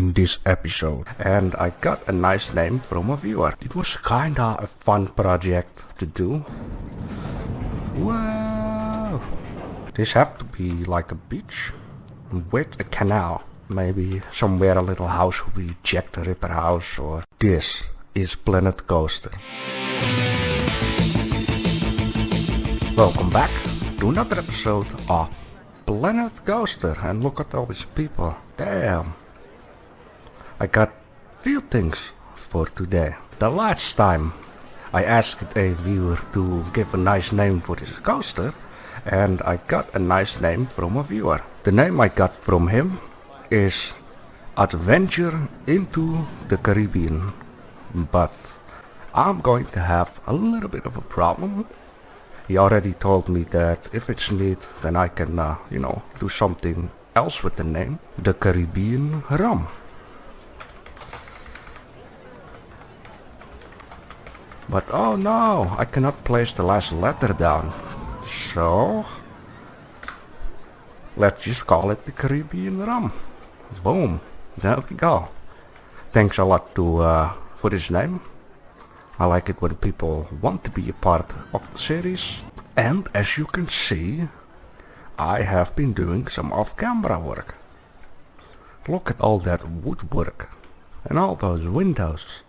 in this episode, and I got a nice name from a viewer. It was kinda a fun project to do. Wow! This have to be like a beach with a canal. Maybe somewhere a little house will be Jack the Ripper house, or this is Planet Coaster. Welcome back to another episode of Planet Coaster, and look at all these people. Damn. I got few things for today. The last time I asked a viewer to give a nice name for this coaster, and I got a nice name from a viewer. The name I got from him is Adventure into the Caribbean, but I'm going to have a little bit of a problem. He already told me that if it's neat, then I can, do something else with the name. The Caribbean Rum. But oh no, I cannot place the last letter down. So, let's just call it the Caribbean Rum. Boom. There we go. Thanks a lot for this name. I like it when people want to be a part of the series. And as you can see, I have been doing some off-camera work. Look at all that woodwork and all those windows.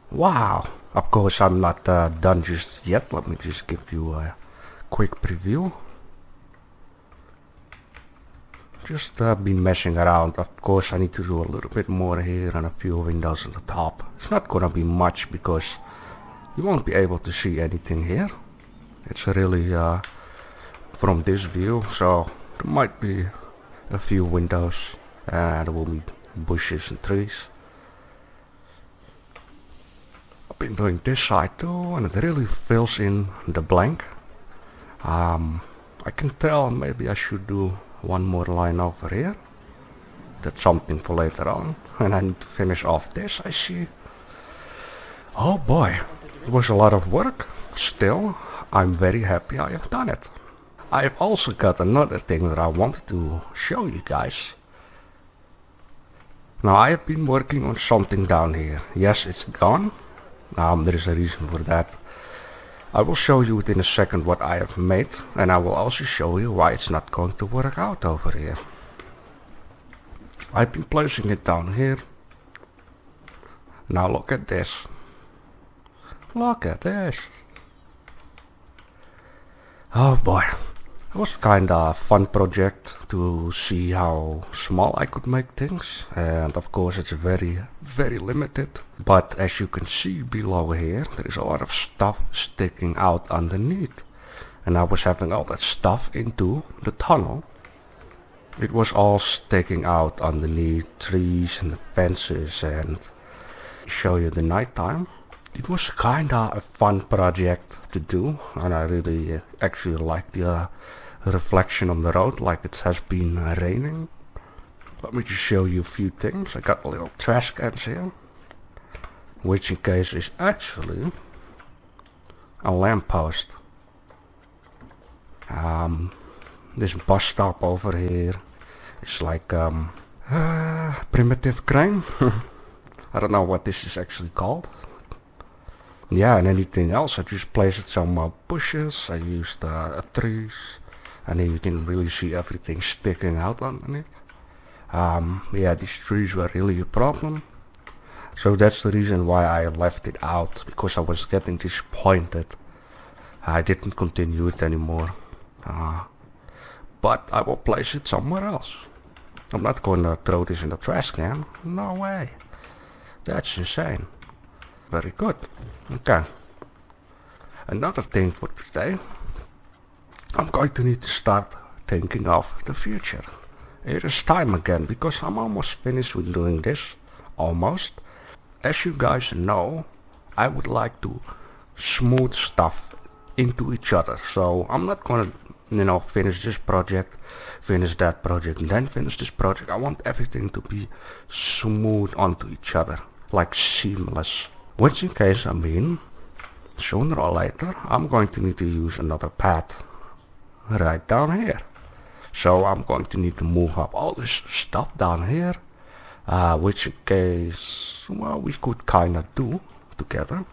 Wow! Of course I'm not done just yet. Let me just give you a quick preview. Just been messing around. Of course I need to do a little bit more here and a few windows on the top. It's not gonna be much because you won't be able to see anything here. It's really from this view, so there might be a few windows and there will be bushes and trees. I've been doing this side too, and it really fills in the blank. I can tell maybe I should do one more line over here. That's something for later on. And I need to finish off this, I see. Oh boy, it was a lot of work. Still, I'm very happy I have done it. I have also got another thing that I wanted to show you guys. Now I have been working on something down here. Yes, it's gone. There is a reason for that. I will show you in a second what I have made, and I will also show you why it's not going to work out over here. I've been placing it down here. Now look at this. Look at this. Oh boy. It was kinda a fun project to see how small I could make things, and of course it's very, very limited. But as you can see below here, there is a lot of stuff sticking out underneath. And I was having all that stuff into the tunnel. It was all sticking out underneath trees and fences, and show you the nighttime. It was kinda a fun project to do, and I really actually like the reflection on the road, like it has been raining. Let me just show you a few things. I got a little trash cans here, which in case is actually a lamppost. This bus stop over here is like primitive crane. I don't know what this is actually called. Yeah, and anything else, I just placed some bushes, I used trees, and then you can really see everything sticking out underneath. Yeah, these trees were really a problem. So that's the reason why I left it out, because I was getting disappointed. I didn't continue it anymore. But I will place it somewhere else. I'm not gonna throw this in the trash can. No way. That's insane. Very good. Okay. Another thing for today. I'm going to need to start thinking of the future. It is time again, because I'm almost finished with doing this. Almost. As you guys know, I would like to smooth stuff into each other. So I'm not gonna, finish this project, finish that project, and then finish this project. I want everything to be smooth onto each other, like seamless. Which in case, sooner or later, I'm going to need to use another path right down here. So I'm going to need to move up all this stuff down here, which in case, well, we could kinda do together.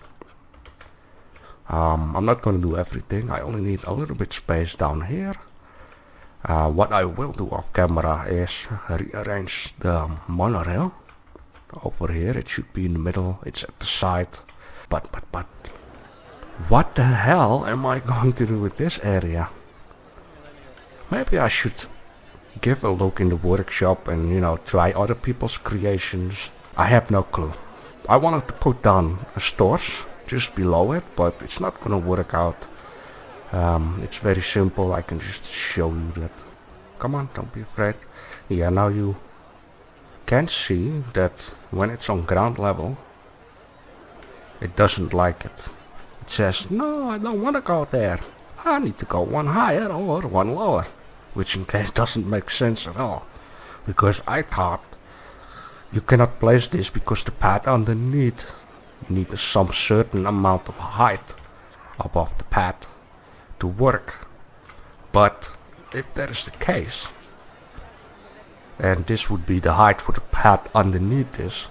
I'm not gonna do everything, I only need a little bit space down here. What I will do off camera is rearrange the monorail. Over here, it should be in the middle, it's at the side. But, what the hell am I going to do with this area? Maybe I should give a look in the workshop and, you know, try other people's creations. I have no clue. I wanted to put down stores just below it, but it's not gonna work out. It's very simple, I can just show you that. Come on, don't be afraid. Yeah, now you can see that when it's on ground level, it doesn't like it. It says, no, I don't want to go there. I need to go one higher or one lower. Which in case doesn't make sense at all. Because I thought you cannot place this because the pad underneath, you need some certain amount of height above the pad to work. But if that is the case, and this would be the height for the pad underneath this,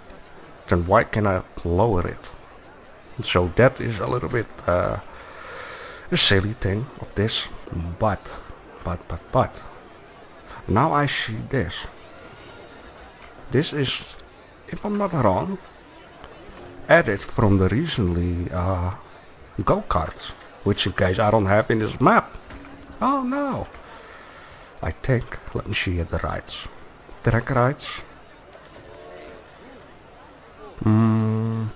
then why can I lower it? So that is a little bit a silly thing of this, but now I see this. This is, if I'm not wrong, added from the recently go-karts, which in case I don't have in this map. Oh no! I think, let me see the rides. Track rides.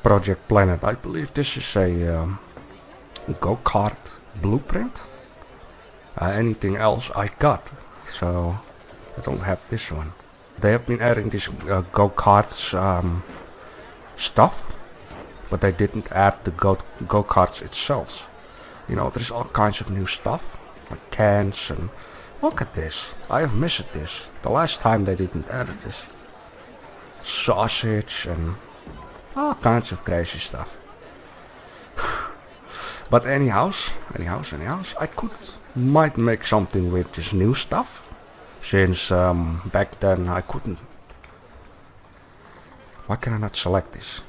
Project Planet. I believe this is a go-kart blueprint. Anything else I got, so I don't have this one. They have been adding this go-karts stuff, but they didn't add the go-karts itself. You know, there's all kinds of new stuff, like cans and... Look at this, I have missed this. The last time they didn't add this. Sausage and all kinds of crazy stuff. But anyhows, I might make something with this new stuff. Since back then I couldn't. Why can I not select this?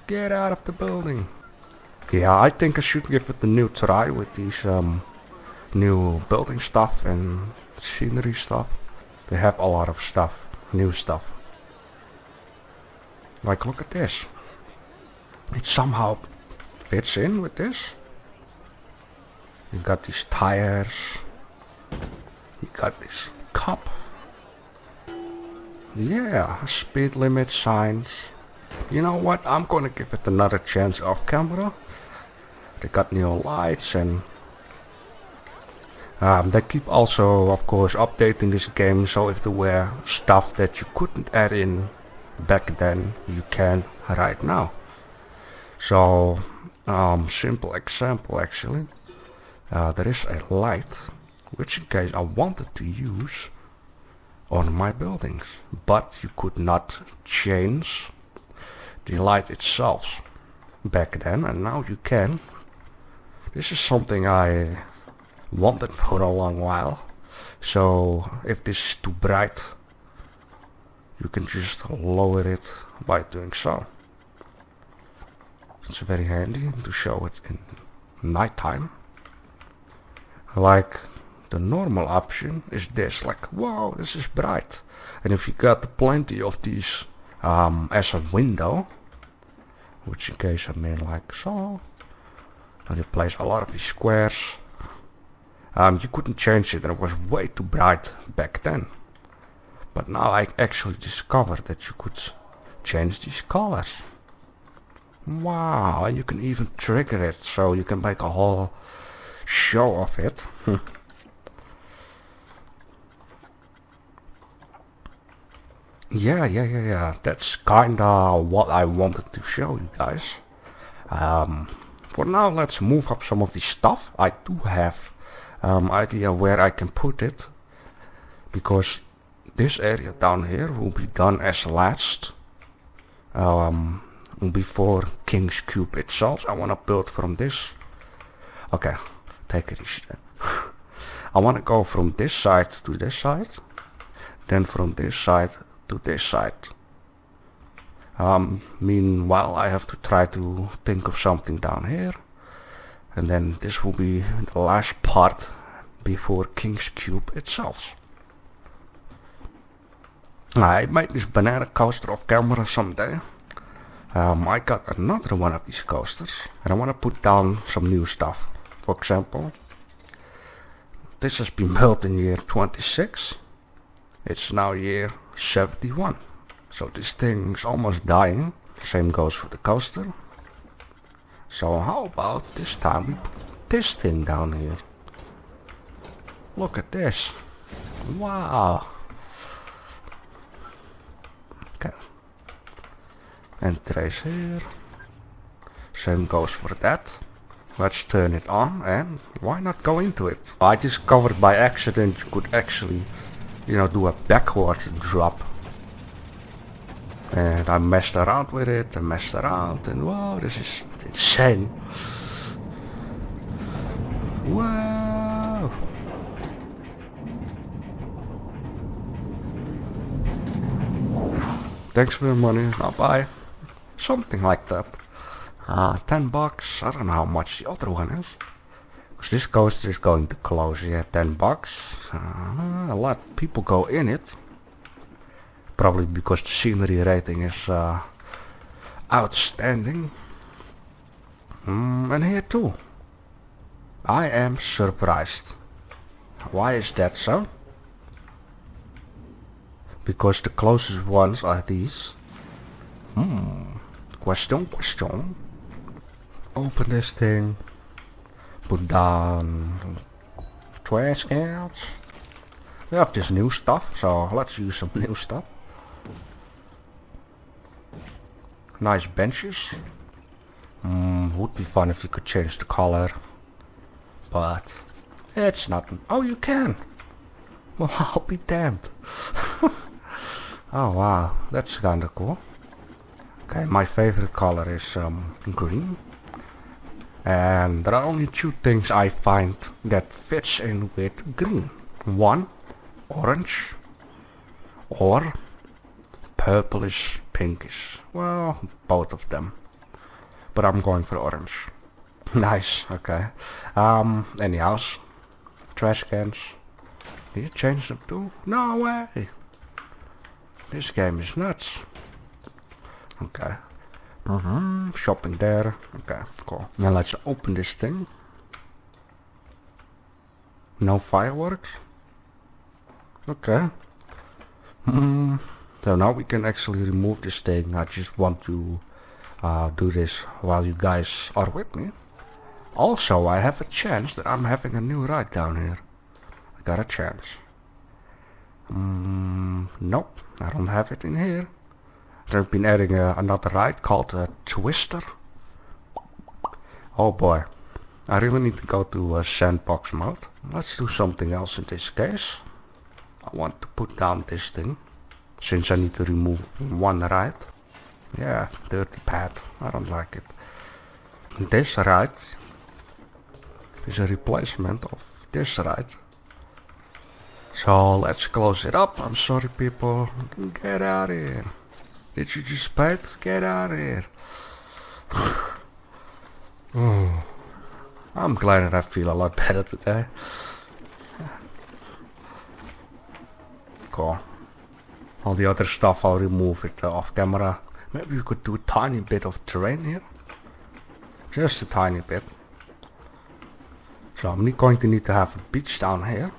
Get out of the building. Yeah, I think I should give it a new try with these new building stuff and scenery stuff. They have a lot of stuff, new stuff. Like, look at this. It somehow fits in with this. You got these tires. You got this cup. Yeah, speed limit signs. You know what? I'm gonna give it another chance off camera. They got new lights and they keep also, of course, updating this game, so if there were stuff that you couldn't add in back then, you can right now. So, simple example actually. There is a light, which in case I wanted to use on my buildings, but you could not change the light itself back then, and now you can. This is something I wanted for a long while. So if this is too bright, you can just lower it by doing so. It's very handy to show it in nighttime. Like the normal option is this, like, whoa, this is bright. And if you got plenty of these as a window, which in case I mean like so, and you place a lot of these squares, you couldn't change it and it was way too bright back then. But now I actually discovered that you could change these colors. Wow, and you can even trigger it, so you can make a whole show of it. Yeah, that's kinda what I wanted to show you guys. For now, let's move up some of the stuff. I do have idea where I can put it, because this area down here will be done as last. Before King's Cube itself. I want to build from this. Okay, take it easy then. I want to go from this side to this side, then from this side to this side. Meanwhile, I have to try to think of something down here. And then this will be the last part before King's Cube itself. I made this banana coaster off camera someday. I got another one of these coasters and I want to put down some new stuff. For example, this has been built in year 26. It's now year 71. So this thing's almost dying. Same goes for the coaster. So how about this time we put this thing down here. Look at this. Wow. Okay. And trace here. Same goes for that. Let's turn it on and why not go into it? I discovered by accident you could actually, do a backward drop. And I messed around with it and messed around and wow, this is insane. Wow. Thanks for the money, bye bye. Something like that. $10. I don't know how much the other one is. Because this coaster is going to close, yeah, $10. A lot of people go in it. Probably because the scenery rating is outstanding. And here too. I am surprised. Why is that so? Because the closest ones are these. Question. Open this thing. Put down trash cans. We have this new stuff, so let's use some new stuff. Nice benches. Would be fun if you could change the color. But it's not. Oh, you can. Well, I'll be damned. Oh wow, that's kinda cool. Okay, my favorite color is green. And there are only two things I find that fits in with green. One, orange, or purplish, pinkish. Well, both of them. But I'm going for orange. Nice, okay. Anyhow, trash cans. Can you change them too? No way. This game is nuts. Okay. Shopping there. Okay, cool. Now let's open this thing. No fireworks. Okay. So now we can actually remove this thing. I just want to do this while you guys are with me. Also, I have a chance that I'm having a new ride down here. I got a chance. Nope, I don't have it in here. They've been adding another ride called Twister. Oh boy, I really need to go to Sandbox Mode. Let's do something else in this case. I want to put down this thing, since I need to remove one ride. Yeah, dirty pad, I don't like it. This ride is a replacement of this ride. So let's close it up. I'm sorry people, get out of here. Did you just bite? Get out of here. I'm glad that I feel a lot better today. Cool. All the other stuff I'll remove it off camera. Maybe we could do a tiny bit of terrain here. Just a tiny bit. So I'm going to need to have a beach down here.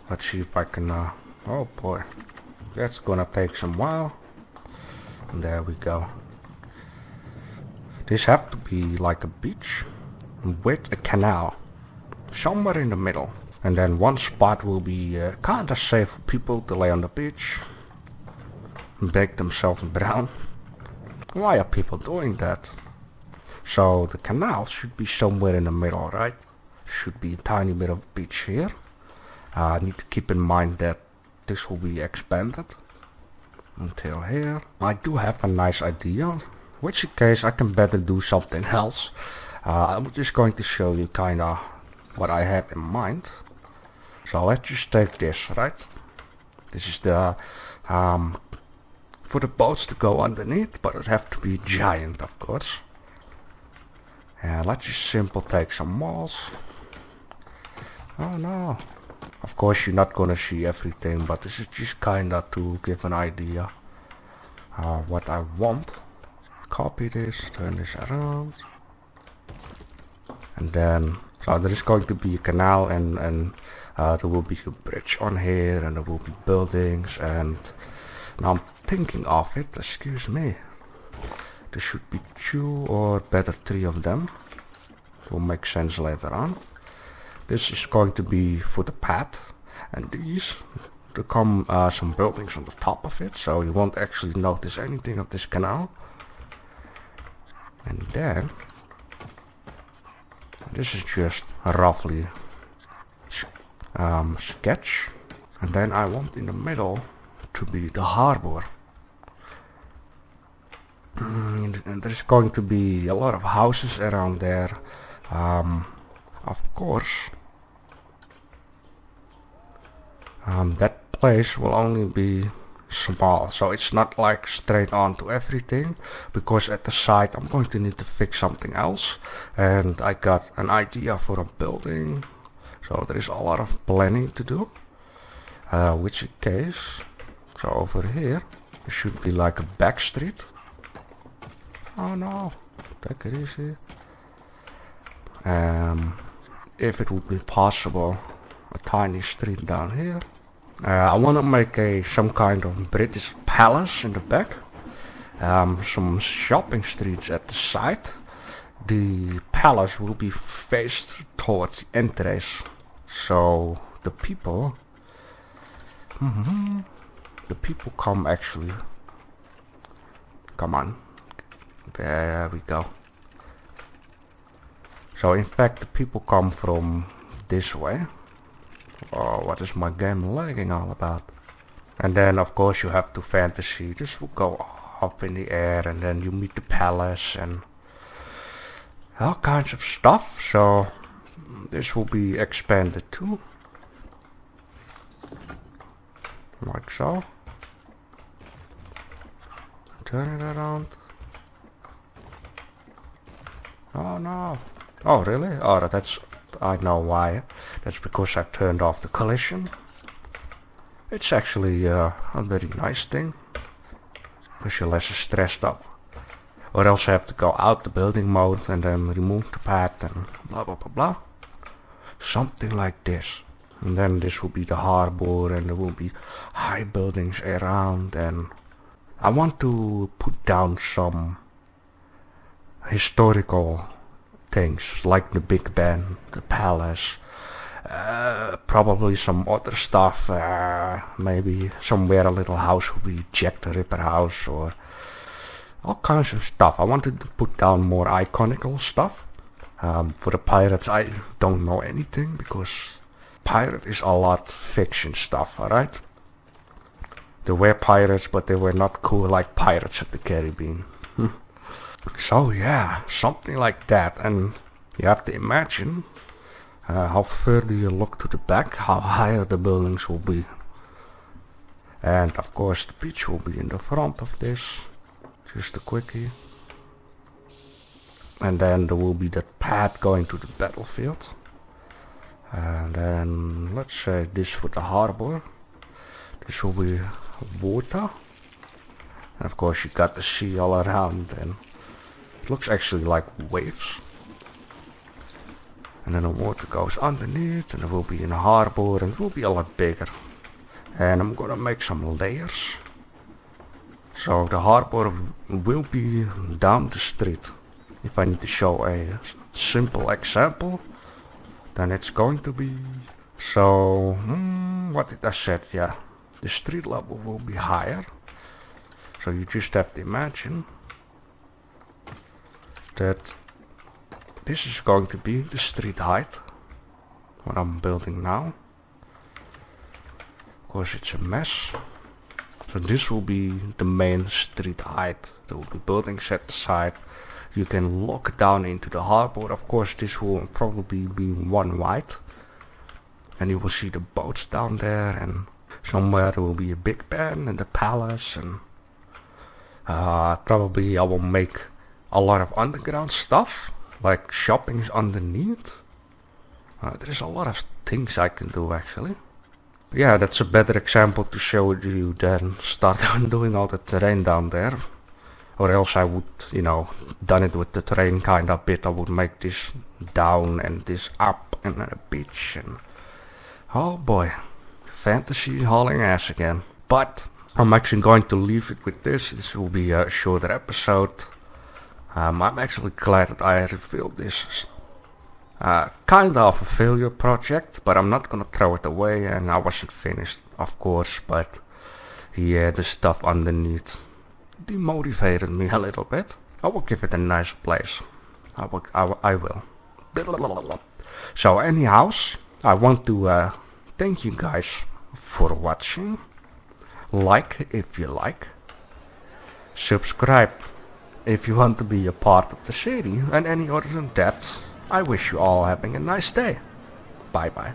Let's see if I can, oh boy. That's gonna take some while. And there we go. This have to be like a beach with a canal. Somewhere in the middle. And then one spot will be kinda safe for people to lay on the beach. And bake themselves brown. Why are people doing that? So the canal should be somewhere in the middle, right? Should be a tiny bit of beach here. I need to keep in mind that this will be expanded until here. I do have a nice idea, which in case I can better do something else. I'm just going to show you kinda what I had in mind. So let's just take this, right? This is the for the boats to go underneath, but it have to be giant, of course. And let's just simple take some walls. Oh no. Of course you're not gonna see everything, but this is just kinda to give an idea what I want. Copy this, turn this around. And then, so there is going to be a canal and there will be a bridge on here and there will be buildings, and now I'm thinking of it, excuse me. There should be 2 or better 3 of them. It will make sense later on. This is going to be for the path, and these, there come some buildings on the top of it, so you won't actually notice anything of this canal. And then, this is just a roughly sketch, and then I want in the middle to be the harbor. And there's going to be a lot of houses around there. Of course, that place will only be small, so it's not like straight on to everything, because at the side I'm going to need to fix something else, and I got an idea for a building, so there is a lot of planning to do, which case, so over here there should be like a back street. Oh no, take it easy. If it would be possible, a tiny street down here. I want to make some kind of British palace in the back. Some shopping streets at the side. The palace will be faced towards the entrance. So the people come actually. Come on. There we go. So in fact the people come from this way. Oh, what is my game lagging all about? And then of course you have to fantasy. This will go up in the air, and then you meet the palace and all kinds of stuff. So this will be expanded too. Like so. Turn it around. Oh no. Oh really? Oh, that's, I know why. That's because I turned off the collision. It's actually a very nice thing, because you're less stressed up. Or else you have to go out the building mode and then remove the path and blah blah blah blah. Something like this. And then this will be the harbor, and there will be high buildings around, and I want to put down some historical things like the Big Ben, the palace, probably some other stuff, maybe somewhere a little house will be Jack the Ripper house or all kinds of stuff. I wanted to put down more iconical stuff. For the pirates I don't know anything, because pirate is a lot fiction stuff, alright? They were pirates, but they were not cool like Pirates of the Caribbean. So yeah, something like that, and you have to imagine how further you look to the back, how higher the buildings will be. And of course the beach will be in the front of this, just a quickie. And then there will be that path going to the battlefield. And then let's say this for the harbor. This will be water. And of course you got the sea all around, and it looks actually like waves. And then the water goes underneath, and it will be in a harbor, and it will be a lot bigger. And I'm gonna make some layers. So the harbor will be down the street. If I need to show a simple example, then it's going to be, so what did I said? Yeah, the street level will be higher. So you just have to imagine that this is going to be the street height, what I'm building now. Of course it's a mess. So this will be the main street height. There will be buildings at the side. You can look down into the harbor. Of course this will probably be one wide. And you will see the boats down there, and somewhere there will be a Big Ben and the palace, and Probably I will make a lot of underground stuff, like shoppings underneath. There's a lot of things I can do actually. Yeah, that's a better example to show you than start doing all the terrain down there. Or else I would, you know, done it with the terrain kind of bit. I would make this down and this up and a beach and... Oh boy, fantasy hauling ass again. But I'm actually going to leave it with this. This will be a shorter episode. I'm actually glad that I revealed this. Kind of a failure project, but I'm not gonna throw it away, and I wasn't finished, of course, but yeah, the stuff underneath demotivated me a little bit. I will give it a nice place. I will. So anyhow, I want to thank you guys for watching. Like if you like. Subscribe if you want to be a part of the series, and any other than that, I wish you all having a nice day. Bye bye.